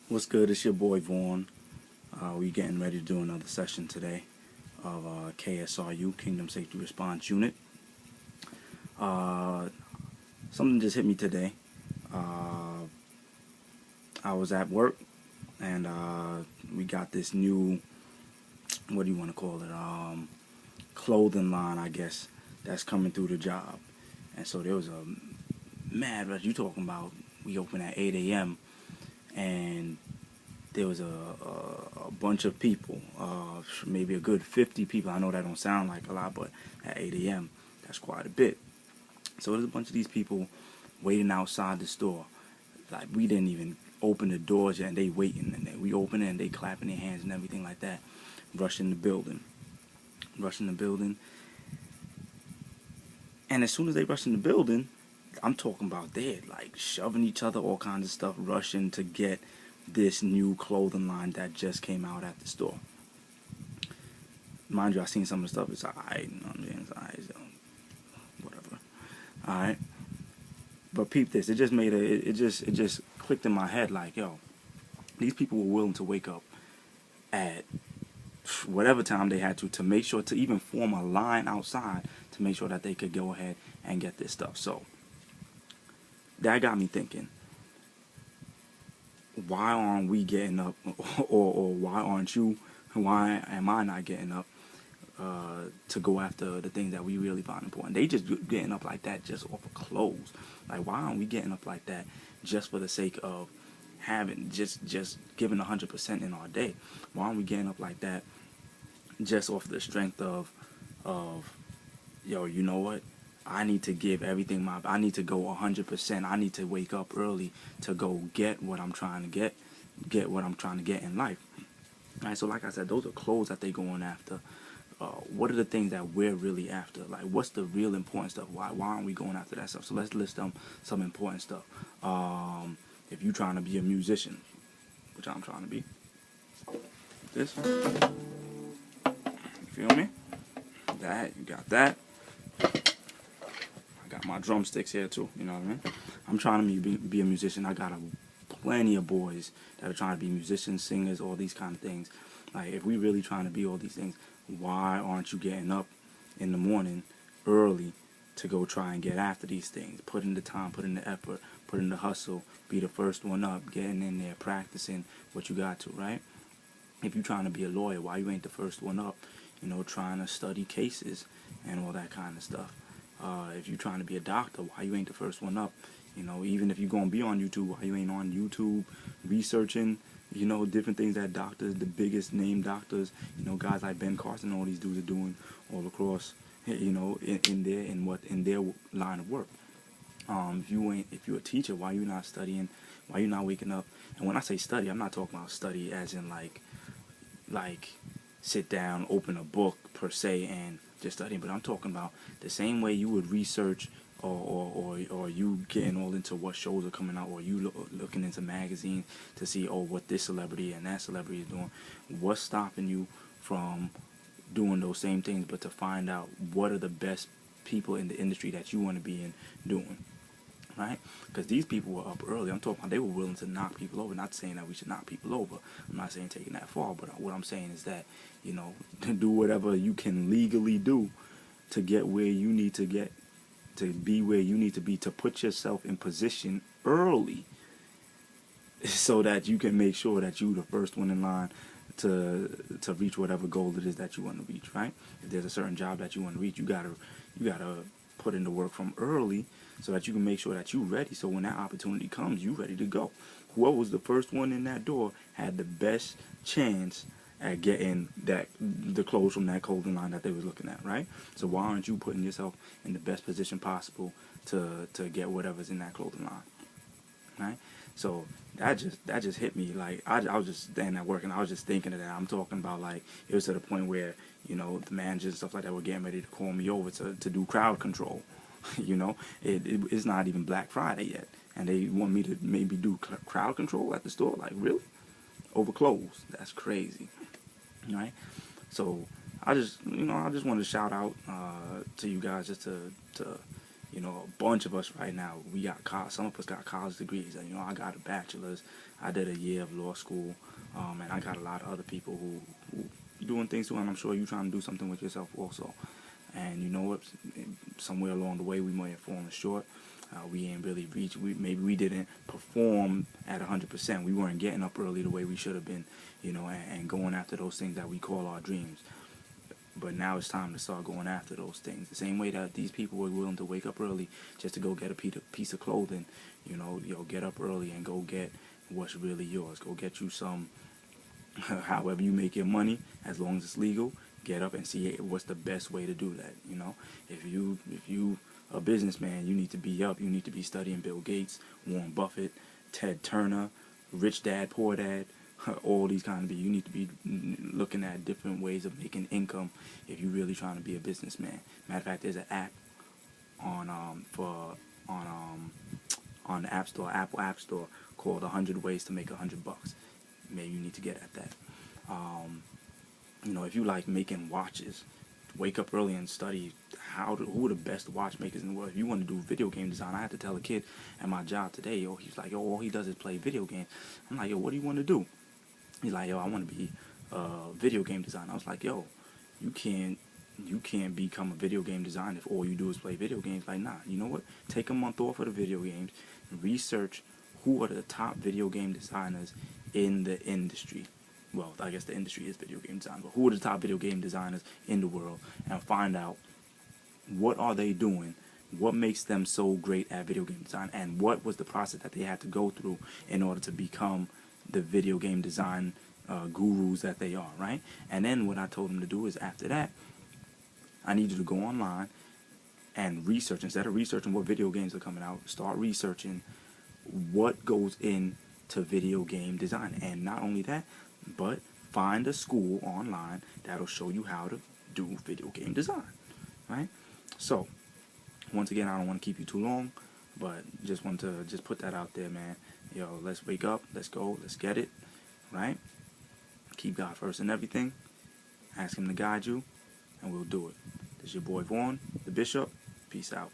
What's good? It's your boy Vaughn. We getting ready to do another session today of KSRU, Kingdom Safety Response Unit. Uh, Something just hit me today. Uh, I was at work and we got this new, what do you want to call it? Clothing line, I guess, that's coming through the job. And so there was a mad rush. You talking about we open at 8 a.m. and there was a bunch of people, maybe a good 50 people. I know that don't sound like a lot, but at 8 a.m., that's quite a bit. So there's a bunch of these people waiting outside the store. Like, we didn't even open the doors yet, and they waiting. And then we open it, and they clapping their hands and everything like that. Rushing the building. Rushing the building. And as soon as they rush in the building, I'm talking about they're like shoving each other, all kinds of stuff, rushing to get this new clothing line that just came out at the store. Mind you, I seen some of the stuff. It's alright, you know what I'm saying? It's alright, so whatever. Alright, but peep this. It just made it just clicked in my head like, yo, these people were willing to wake up at whatever time they had to make sure to even form a line outside to make sure that they could go ahead and get this stuff. So that got me thinking, why aren't we getting up, or why am I not getting up to go after the things that we really find important? They just getting up like that just off of clothes. Like, why aren't we getting up like that just for the sake of having just giving 100% in our day? Why aren't we getting up like that just off the strength of yo, you know what? I need to give everything I need to go 100%. I need to wake up early to go get what I'm trying to get what I'm trying to get in life. All right, so like I said, those are clothes that they going after. What are the things that we're really after? Like, what's the real important stuff? Why aren't we going after that stuff? So let's list them some important stuff. If you're trying to be a musician, which I'm trying to be, this, you feel me? That, you got that. I got my drumsticks here too, you know what I mean? I'm trying to be a musician. I got plenty of boys that are trying to be musicians, singers, all these kind of things. Like, if we really trying to be all these things, why aren't you getting up in the morning early to go try and get after these things? Put in the time, put in the effort, put in the hustle, be the first one up, getting in there, practicing what you got to, right? If you're trying to be a lawyer, why you ain't the first one up, you know, trying to study cases and all that kind of stuff? If you're trying to be a doctor, why you ain't the first one up? You know, even if you're going to be on YouTube, why you ain't on YouTube researching, you know, different things that doctors, the biggest name doctors, you know, guys like Ben Carson, all these dudes are doing all across, you know, in their line of work. If you're a teacher, why you not studying? Why you not waking up? And when I say study, I'm not talking about study as in like sit down, open a book per se and just studying, but I'm talking about the same way you would research or you getting all into what shows are coming out, or you looking into magazines to see, oh, what this celebrity and that celebrity is doing. What's stopping you from doing those same things, but to find out what are the best people in the industry that you want to be in doing? Right? Because these people were up early. I'm talking about they were willing to knock people over. Not saying that we should knock people over. I'm not saying taking that far, but what I'm saying is that, you know, to do whatever you can legally do to get where you need to get, to be where you need to be, to put yourself in position early so that you can make sure that you're the first one in line to reach whatever goal it is that you want to reach, right? If there's a certain job that you want to reach, you gotta put in the work from early so that you can make sure that you're ready. So when that opportunity comes, you're ready to go. Whoever was the first one in that door had the best chance at getting the clothes from that clothing line that they was looking at, right? So why aren't you putting yourself in the best position possible to get whatever's in that clothing line, right? So that just hit me. Like, I was just standing at work and I was just thinking of that. I'm talking about, like, it was to the point where, you know, the managers and stuff like that were getting ready to call me over to do crowd control. You know, it's not even Black Friday yet, and they want me to maybe do crowd control at the store. Like, really? Over clothes? That's crazy, right? So I just want to shout out to you guys just to You know, a bunch of us right now, we got college, some of us got college degrees. And, you know, I got a bachelor's. I did a year of law school. And I got a lot of other people who doing things too, and I'm sure you're trying to do something with yourself also. And you know what? Somewhere along the way, we might have fallen short. We ain't really reached. Maybe we didn't perform at 100%. We weren't getting up early the way we should have been, you know, and going after those things that we call our dreams. But now it's time to start going after those things. The same way that these people were willing to wake up early just to go get a piece of clothing, you know, get up early and go get what's really yours. Go get you some, however you make your money, as long as it's legal. Get up and see what's the best way to do that. You know, if you a businessman, you need to be up. You need to be studying Bill Gates, Warren Buffett, Ted Turner, Rich Dad, Poor Dad. All these kind of you need to be looking at different ways of making income if you're really trying to be a businessman. Matter of fact, there's an app on on the App Store, Apple App Store, called 100 Ways to Make $100. Maybe you need to get at that. You know, if you like making watches, wake up early and study who are the best watchmakers in the world. If you want to do video game design, I had to tell a kid at my job today, yo, he's like, yo, all he does is play video games. I'm like, yo, what do you want to do? He's like, yo, I want to be a video game designer. I was like, yo, you can't become a video game designer if all you do is play video games. Like, nah, you know what? Take a month off of the video games, research who are the top video game designers in the industry. Well, I guess the industry is video game design, but who are the top video game designers in the world, and find out what are they doing, what makes them so great at video game design, and what was the process that they had to go through in order to become the video game design gurus that they are, right? And then what I told them to do is, after that, I need you to go online and research. Instead of researching what video games are coming out, start researching what goes into video game design. And not only that, but find a school online that'll show you how to do video game design, right? So, once again, I don't want to keep you too long, but just want to put that out there, man. Yo, let's wake up, let's go, let's get it, right? Keep God first in everything. Ask Him to guide you, and we'll do it. This is your boy Vaughn, the Bishop. Peace out.